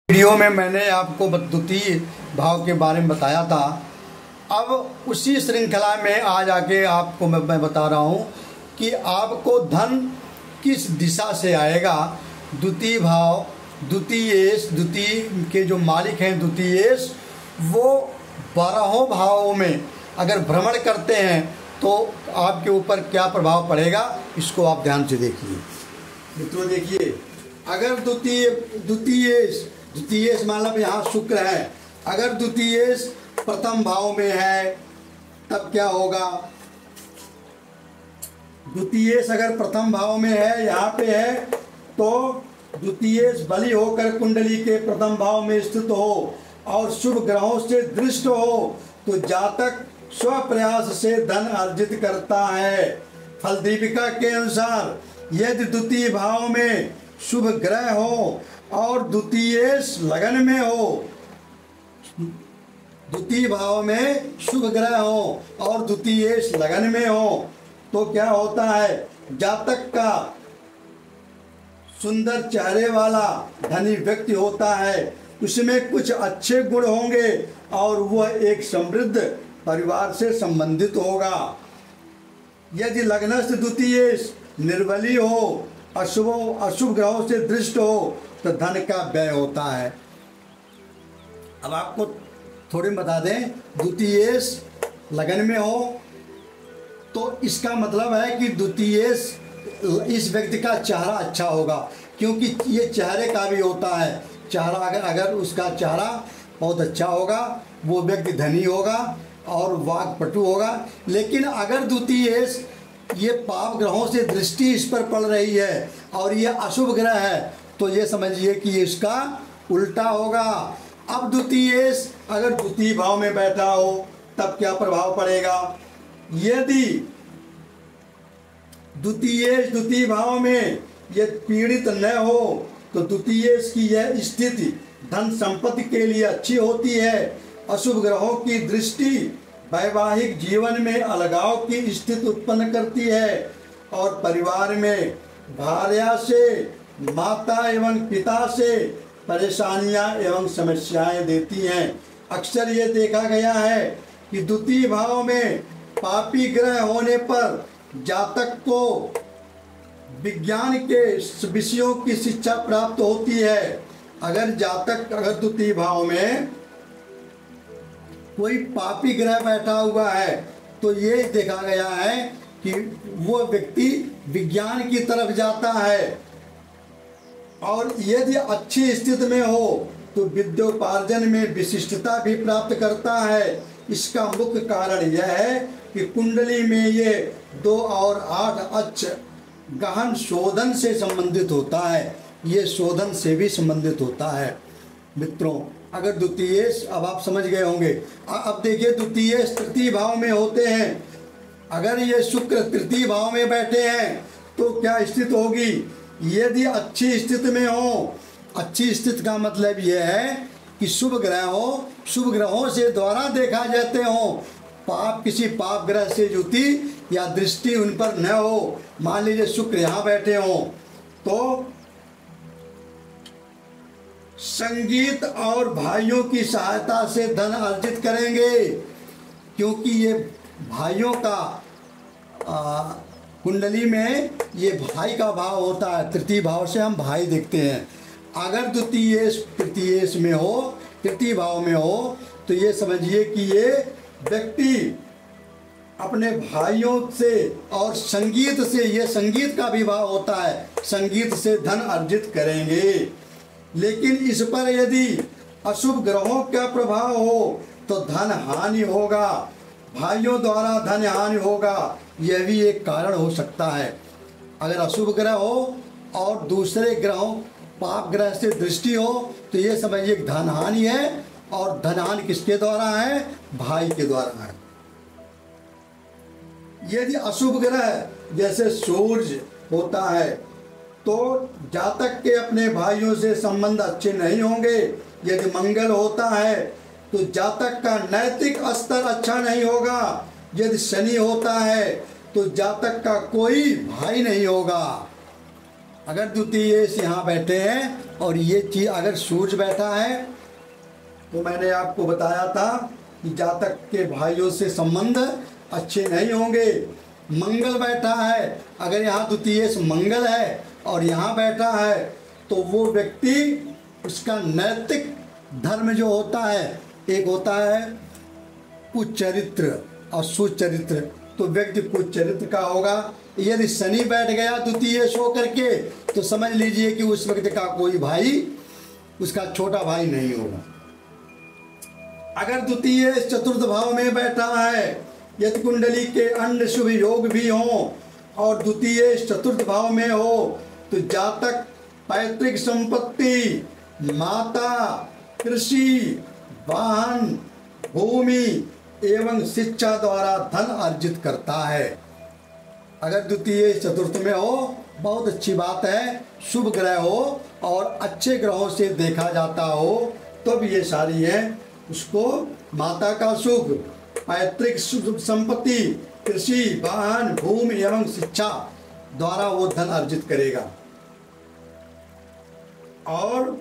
Video में मैंने आपको द्वितीय भाव के बारे में बताया था। अब उसी श्रृंखला में आज आके आपको मैं बता रहा हूँ कि आपको धन किस दिशा से आएगा। द्वितीय भाव, द्वितीय के जो मालिक हैं द्वितीयेश, वो 12 भावों में अगर भ्रमण करते हैं तो आपके ऊपर क्या प्रभाव पड़ेगा, इसको आप ध्यान से देखिए। मित्रों देखिए, अगर द्वितीयेश मतलब यहाँ शुक्र है, अगर द्वितीयेश प्रथम भाव में है तब क्या होगा। द्वितीयेश अगर प्रथम भाव में है, यहाँ पे है, तो द्वितीयेश बली होकर कुंडली के प्रथम भाव में स्थित हो और शुभ ग्रहों से दृष्ट हो तो जातक स्व प्रयास से धन अर्जित करता है। फल दीपिका के अनुसार यदि द्वितीय भाव में शुभ ग्रह हो और द्वितीयेश लगन में हो, द्वितीय भाव में शुभ ग्रह हो और द्वितीयेश लगन में हो तो क्या होता है, जातक का सुंदर चेहरे वाला धनी व्यक्ति होता है, उसमें कुछ अच्छे गुण होंगे और वह एक समृद्ध परिवार से संबंधित होगा। यदि लग्नस्थ द्वितीयेश निर्बली हो, अशुभ ग्रहों से दृष्ट हो तो धन का व्यय होता है। अब आपको थोड़ी बता दें, द्वितीयेश लगन में हो तो इसका मतलब है कि द्वितीयेश इस व्यक्ति का चेहरा अच्छा होगा, क्योंकि ये चेहरे का भी होता है। चेहरा अगर उसका चेहरा बहुत अच्छा होगा, वो व्यक्ति धनी होगा और वाक्पटु होगा। लेकिन अगर द्वितीयेश ये पाप ग्रहों से दृष्टि इस पर पड़ रही है और ये अशुभ ग्रह है तो ये समझिए कि इसका उल्टा होगा। अब द्वितीयेश अगर द्वितीय भाव में बैठा हो तब क्या प्रभाव पड़ेगा। यदि द्वितीयेश द्वितीय भाव में ये पीड़ित न हो तो द्वितीयेश की यह स्थिति धन संपत्ति के लिए अच्छी होती है। अशुभ ग्रहों की दृष्टि वैवाहिक जीवन में अलगाव की स्थिति उत्पन्न करती है और परिवार में भार्या से, माता एवं पिता से परेशानियां एवं समस्याएं देती हैं। अक्सर ये देखा गया है कि द्वितीय भाव में पापी ग्रह होने पर जातक को विज्ञान के विषयों की शिक्षा प्राप्त होती है। अगर द्वितीय भाव में कोई पापी ग्रह बैठा हुआ है तो ये देखा गया है कि वो व्यक्ति विज्ञान की तरफ जाता है, और यदि अच्छी स्थिति में हो तो विद्योपार्जन में विशिष्टता भी प्राप्त करता है। इसका मुख्य कारण यह है कि कुंडली में ये 2 और 8 अक्ष गहन शोधन से संबंधित होता है, ये शोधन से भी संबंधित होता है। मित्रों, अगर द्वितीयेश, अब आप समझ गए होंगे। अब देखिए, द्वितीयेश तृतीय भाव में होते हैं, अगर ये शुक्र तृतीय भाव में बैठे हैं तो क्या स्थिति होगी। यदि अच्छी स्थिति में हो, अच्छी स्थिति का मतलब यह है कि शुभ ग्रह हो, शुभ ग्रहों से द्वारा देखा जाते हो, किसी पाप ग्रह से युति या दृष्टि उन पर न हो। मान लीजिए शुक्र यहाँ बैठे हो तो संगीत और भाइयों की सहायता से धन अर्जित करेंगे, क्योंकि ये भाइयों का कुंडली में ये भाई का भाव होता है। तृतीय भाव से हम भाई देखते हैं। अगर तृतीयेश में हो, तृतीय भाव में हो तो ये समझिए कि ये व्यक्ति अपने भाइयों से और संगीत से, ये संगीत का भी भाव होता है, संगीत से धन अर्जित करेंगे। लेकिन इस पर यदि अशुभ ग्रहों का प्रभाव हो तो धन हानि होगा, भाइयों द्वारा धन हानि होगा, यह भी एक कारण हो सकता है। अगर अशुभ ग्रह हो और दूसरे ग्रहों पाप ग्रह से दृष्टि हो तो ये समझिए धन हानि है, और धन हानि किसके द्वारा है, भाई के द्वारा है। यदि अशुभ ग्रह जैसे सूर्य होता है तो जातक के अपने भाइयों से संबंध अच्छे नहीं होंगे। यदि मंगल होता है तो जातक का नैतिक स्तर अच्छा नहीं होगा। यदि शनि होता है तो जातक का कोई भाई नहीं होगा। अगर द्वितीयेश यहाँ बैठे हैं और ये चीज़ अगर सूर्य बैठा है तो मैंने आपको बताया था कि जातक के भाइयों से संबंध अच्छे नहीं होंगे। मंगल बैठा है, अगर यहाँ द्वितीय मंगल है और यहाँ बैठा है तो वो व्यक्ति, उसका नैतिक धर्म जो होता है, एक होता है कुचरित्र और सुचरित्र, तो व्यक्ति कुचरित्र का होगा। यदि शनि बैठ गया द्वितीय सो करके तो समझ लीजिए कि उस व्यक्ति का कोई भाई, उसका छोटा भाई नहीं होगा। अगर द्वितीय चतुर्थ भाव में बैठा है, यदि कुंडली के अन्य शुभ योग भी हों और द्वितीय चतुर्थ भाव में हो तो जातक पैतृक संपत्ति, माता, कृषि, वाहन, भूमि एवं शिक्षा द्वारा धन अर्जित करता है। अगर द्वितीय चतुर्थ में हो, बहुत अच्छी बात है, शुभ ग्रह हो और अच्छे ग्रहों से देखा जाता हो तो भी ये सारी है। उसको माता का सुख, पैतृक संपत्ति, कृषि, वाहन, भूमि एवं शिक्षा द्वारा वो धन अर्जित करेगा और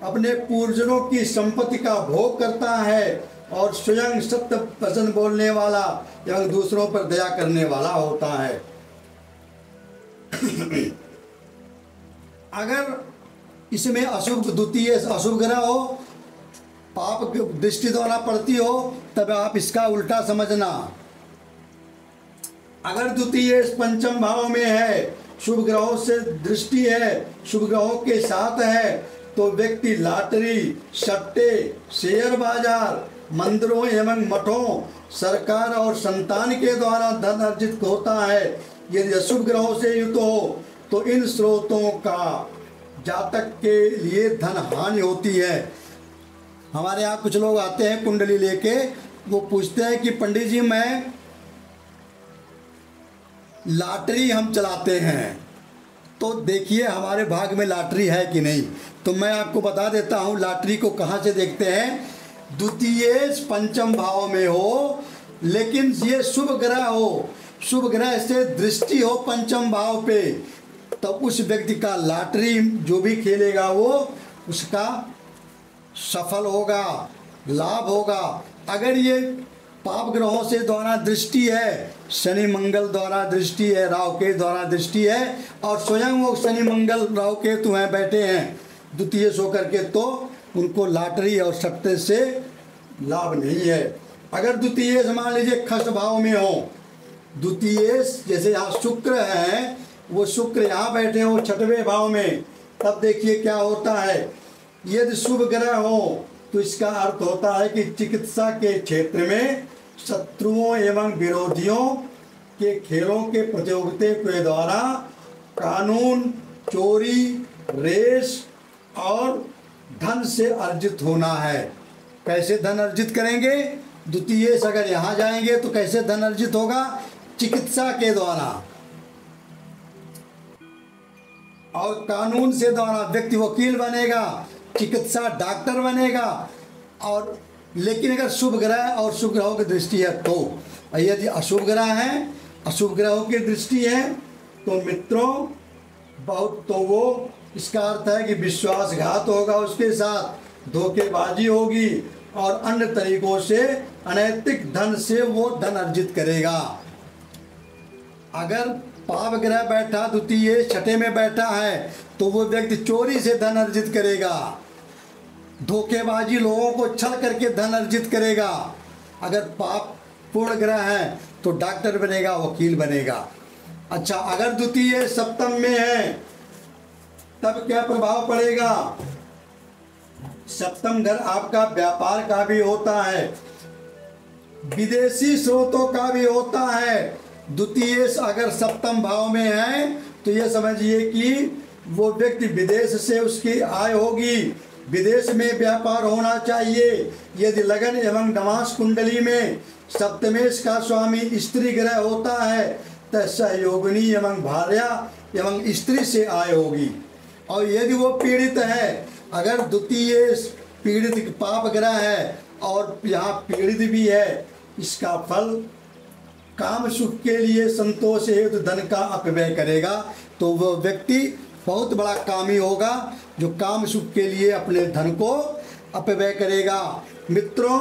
अपने पूर्वजों की संपत्ति का भोग करता है और स्वयं सत्य वचन बोलने वाला एवं दूसरों पर दया करने वाला होता है। अगर इसमें अशुभ द्वितीय अशुभ ग्रह हो, पाप की दृष्टि द्वारा पड़ती हो, तब आप इसका उल्टा समझना। अगर द्वितीय पंचम भाव में है, शुभ ग्रहों से दृष्टि है, शुभ ग्रहों के साथ है, तो व्यक्ति लॉटरी, सट्टे, शेयर बाजार, मंदिरों एवं मठों, सरकार और संतान के द्वारा धन अर्जित होता है। यदि अशुभ ग्रहों से युक्त हो तो इन स्रोतों का जातक के लिए धन हानि होती है। हमारे यहाँ कुछ लोग आते हैं कुंडली लेके, वो पूछते हैं कि पंडित जी मैं लॉटरी हम चलाते हैं, तो देखिए हमारे भाग में लॉटरी है कि नहीं। तो मैं आपको बता देता हूँ लॉटरी को कहाँ से देखते हैं। द्वितीय पंचम भाव में हो, लेकिन ये शुभ ग्रह हो, शुभ ग्रह से दृष्टि हो पंचम भाव पे, तो उस व्यक्ति का लॉटरी जो भी खेलेगा वो उसका सफल होगा, लाभ होगा। अगर ये पाप ग्रहों से द्वारा दृष्टि है, शनि मंगल द्वारा दृष्टि है, राहु के द्वारा दृष्टि है और स्वयं वो शनि मंगल राहु केतु हैं बैठे हैं द्वितीय सो करके, तो उनको लॉटरी और सट्टे से लाभ नहीं है। अगर द्वितीय मान लीजिए खस भाव में हो, द्वितीय जैसे यहाँ शुक्र है, वो शुक्र यहाँ बैठे हो छठवें भाव में, तब देखिए क्या होता है। यदि शुभ ग्रह हो तो इसका अर्थ होता है कि चिकित्सा के क्षेत्र में शत्रुओं एवं विरोधियों के खेलों के प्रतियोगिता के द्वारा कानून, चोरी, रेस और धन से अर्जित होना है। कैसे धन अर्जित करेंगे? द्वितीय अगर यहाँ जाएंगे तो कैसे धन अर्जित होगा? चिकित्सा के द्वारा और कानून से द्वारा व्यक्ति वकील बनेगा, चिकित्सा डॉक्टर बनेगा। और लेकिन अगर शुभ ग्रह और शुभ ग्रहों की दृष्टि है तो, यदि अशुभ ग्रह है, अशुभ ग्रहों की दृष्टि है तो मित्रों बहुत, तो वो इसका अर्थ है कि विश्वासघात होगा, उसके साथ धोखेबाजी होगी और अन्य तरीकों से अनैतिक धन से वो धन अर्जित करेगा। अगर पाप ग्रह बैठा द्वितीय छठे में बैठा है तो वो व्यक्ति चोरी से धन अर्जित करेगा, धोखेबाजी, लोगों को छल करके धन अर्जित करेगा। अगर पाप पूर्ण ग्रह है तो डॉक्टर बनेगा, वकील बनेगा। अच्छा, अगर द्वितीय सप्तम में है तब क्या प्रभाव पड़ेगा? सप्तम घर आपका व्यापार का भी होता है, विदेशी स्रोतों का भी होता है। द्वितीय अगर सप्तम भाव में है तो ये समझिए कि वो व्यक्ति विदेश से उसकी आय होगी, विदेश में व्यापार होना चाहिए। यदि लगन एवं नवास कुंडली में सप्तमेश का स्वामी स्त्री ग्रह होता है तो सहयोगिनी एवं भार्या एवं स्त्री से आय होगी। और यदि वो पीड़ित है, अगर द्वितीय पीड़ित पाप ग्रह है और यहाँ पीड़ित भी है, इसका फल काम सुख के लिए संतोष हेतु धन का अपव्यय करेगा तो वह व्यक्ति बहुत बड़ा कामी होगा जो काम सुख के लिए अपने धन को अपव्यय करेगा। मित्रों,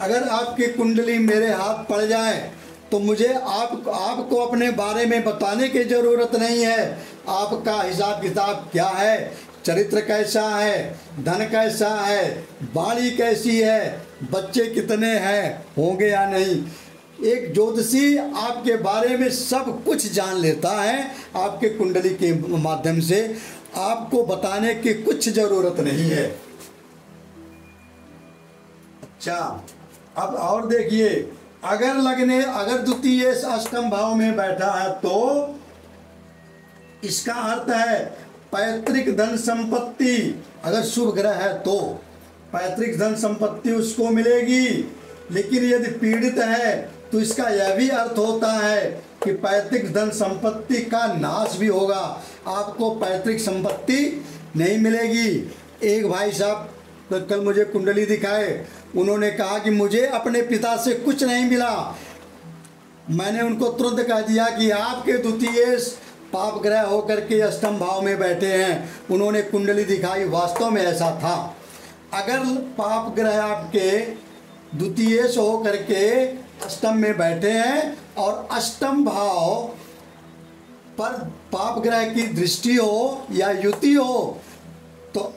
अगर आपकी कुंडली मेरे हाथ पड़ जाए तो मुझे आपको अपने बारे में बताने की ज़रूरत नहीं है। आपका हिसाब किताब क्या है, चरित्र कैसा है, धन कैसा है, वाणी कैसी है, बच्चे कितने हैं, होंगे या नहीं। एक ज्योतिषी आपके बारे में सब कुछ जान लेता है। आपके कुंडली के माध्यम से आपको बताने की कुछ ज़रूरत नहीं है। अच्छा, अब और देखिए, अगर द्वितीय अष्टम भाव में बैठा है तो इसका अर्थ है पैतृक धन संपत्ति। अगर शुभ ग्रह है तो पैतृक धन संपत्ति उसको मिलेगी। लेकिन यदि पीड़ित है तो इसका यह भी अर्थ होता है कि पैतृक धन संपत्ति का नाश भी होगा, आपको पैतृक संपत्ति नहीं मिलेगी। एक भाई साहब कल मुझे कुंडली दिखाए, उन्होंने कहा कि मुझे अपने पिता से कुछ नहीं मिला। मैंने उनको तुरंत कह दिया कि आपके द्वितीय पाप ग्रह होकर के अष्टम भाव में बैठे हैं। उन्होंने कुंडली दिखाई, वास्तव में ऐसा था। अगर पाप ग्रह आपके द्वितीय होकर के अष्टम में बैठे हैं और अष्टम भाव पर पाप ग्रह की दृष्टि हो या युति हो तो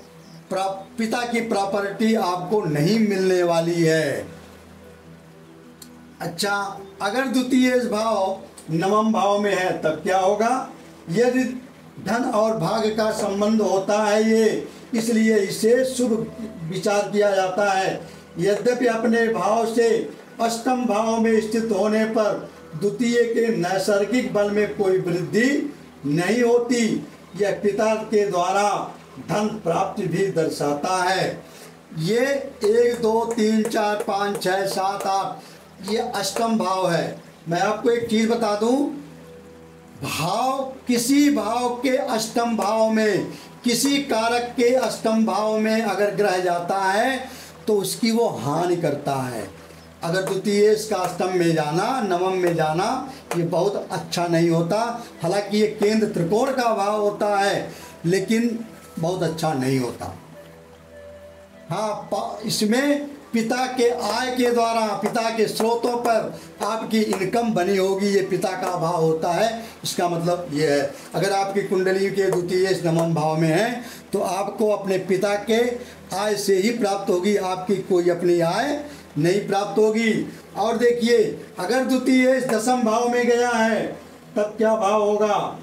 पिता की प्रॉपर्टी आपको नहीं मिलने वाली है। अच्छा, अगर द्वितीय भाव नवम भाव में है तब क्या होगा? यदि धन और भाग्य का संबंध होता है ये, इसलिए इसे शुभ विचार किया जाता है। यद्यपि अपने भाव से अष्टम भाव में स्थित होने पर द्वितीय के नैसर्गिक बल में कोई वृद्धि नहीं होती, यह पिता के द्वारा धन प्राप्ति भी दर्शाता है। ये 1 2 3 4 5 6 7 8 ये अष्टम भाव है। मैं आपको एक चीज बता दूं, भाव किसी भाव के अष्टम भाव में, किसी कारक के अष्टम भाव में अगर ग्रह जाता है तो उसकी वो हानि करता है। अगर द्वितीय का अष्टम में जाना, नवम में जाना, ये बहुत अच्छा नहीं होता। हालांकि ये केंद्र त्रिकोण का भाव होता है लेकिन बहुत अच्छा नहीं होता। हाँ, इसमें पिता के आय के द्वारा, पिता के स्रोतों पर आपकी इनकम बनी होगी, ये पिता का भाव होता है। इसका मतलब ये है, अगर आपकी कुंडली के द्वितीय नवम भाव में है तो आपको अपने पिता के आय से ही प्राप्त होगी, आपकी कोई अपनी आय नहीं प्राप्त होगी। और देखिए, अगर द्वितीय दशम भाव में गया है तब क्या भाव होगा?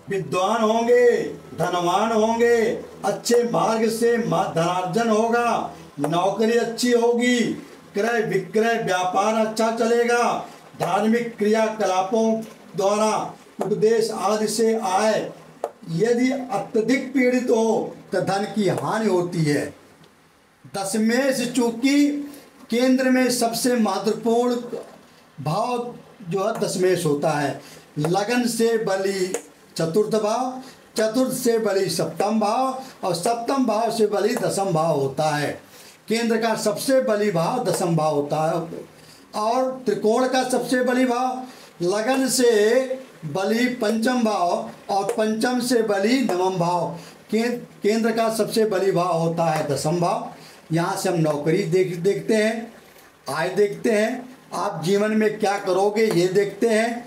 विद्वान होंगे, धनवान होंगे, अच्छे मार्ग से धनार्जन होगा, नौकरी अच्छी होगी, क्रय विक्रय व्यापार अच्छा चलेगा, धार्मिक क्रियाकलापों द्वारा उपदेश आदि से आय। यदि अत्यधिक पीड़ित हो तो धन की हानि होती है। दशमेश चूंकि केंद्र में सबसे महत्वपूर्ण भाव जो है दशमेश होता है। लगन से बली चतुर्थ भाव, चतुर्थ से बली सप्तम भाव और सप्तम भाव से बली दशम भाव होता है। केंद्र का सबसे बली भाव दशम भाव होता है और त्रिकोण का सबसे बली भाव लगन से बली पंचम भाव और पंचम से बली नवम भाव। केंद्र का सबसे बली भाव होता है दशम भाव। यहाँ से हम नौकरी देखते हैं, आय देखते हैं, आप जीवन में क्या करोगे ये देखते हैं,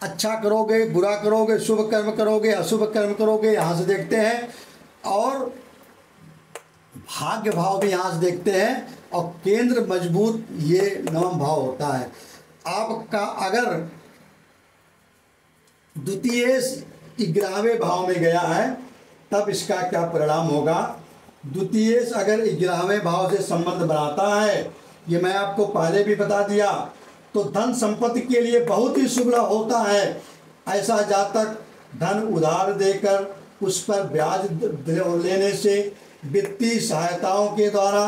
अच्छा करोगे, बुरा करोगे, शुभ कर्म करोगे, अशुभ कर्म करोगे, यहाँ से देखते हैं। और भाग्य भाव भी यहाँ से देखते हैं और केंद्र मजबूत ये नवम भाव होता है। आपका अगर द्वितीय 11वें भाव में गया है तब इसका क्या परिणाम होगा? द्वितीय अगर 11वें भाव से संबंध बनाता है, ये मैं आपको पहले भी बता दिया, तो धन संपत्ति के लिए बहुत ही शुभ होता है। ऐसा जातक धन उधार देकर उस पर ब्याज लेने से, वित्तीय सहायताओं के द्वारा,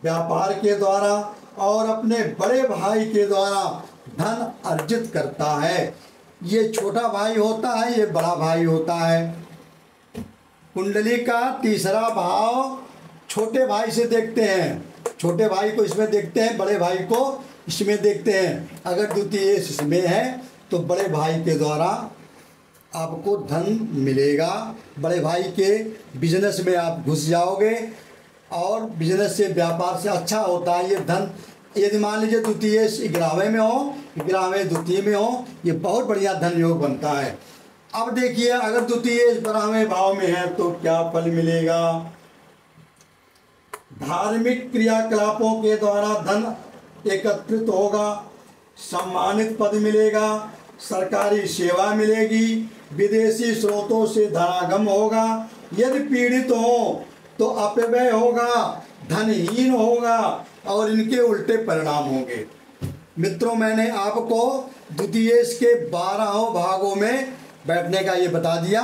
व्यापार के द्वारा और अपने बड़े भाई के द्वारा धन अर्जित करता है। ये छोटा भाई होता है, ये बड़ा भाई होता है। कुंडली का तीसरा भाव छोटे भाई से देखते हैं, छोटे भाई को इसमें देखते हैं, बड़े भाई को इसमें देखते हैं। अगर द्वितीय इसमें है तो बड़े भाई के द्वारा आपको धन मिलेगा। बड़े भाई के बिजनेस में आप घुस जाओगे और बिजनेस से, व्यापार से अच्छा होता है ये धन। यदि मान लीजिए द्वितीय 11वें में हो, 11वें द्वितीय में हो, ये बहुत बढ़िया धन योग बनता है। अब देखिए अगर द्वितीय 12वें भाव में है तो क्या फल मिलेगा। धार्मिक क्रियाकलापों के द्वारा धन एकत्रित होगा, सम्मानित पद मिलेगा, सरकारी सेवा मिलेगी, विदेशी स्रोतों से धनागम होगा। यदि पीड़ित हो तो अपव्यय होगा, धनहीन होगा और इनके उल्टे परिणाम होंगे। मित्रों, मैंने आपको द्वितीय के 12 भागों में बैठने का ये बता दिया।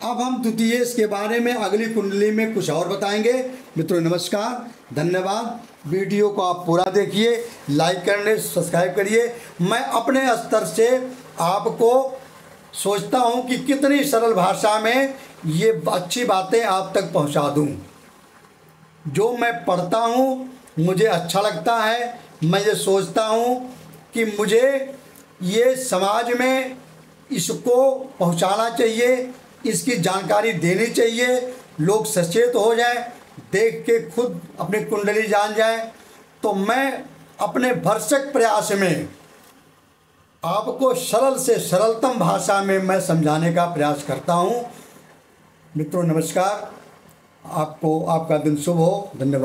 अब हम द्वितीय के बारे में अगली कुंडली में कुछ और बताएंगे। मित्रों नमस्कार, धन्यवाद। वीडियो को आप पूरा देखिए, लाइक करने, सब्सक्राइब करिए। मैं अपने स्तर से आपको सोचता हूँ कि कितनी सरल भाषा में ये अच्छी बातें आप तक पहुँचा दूँ। जो मैं पढ़ता हूँ मुझे अच्छा लगता है। मैं ये सोचता हूँ कि मुझे ये समाज में इसको पहुँचाना चाहिए, इसकी जानकारी देनी चाहिए, लोग सचेत हो जाएं, देख के खुद अपनी कुंडली जान जाएं। तो मैं अपने भरसक प्रयास में आपको सरल से सरलतम भाषा में मैं समझाने का प्रयास करता हूँ। मित्रों नमस्कार, आपको आपका दिन शुभ हो। धन्यवाद।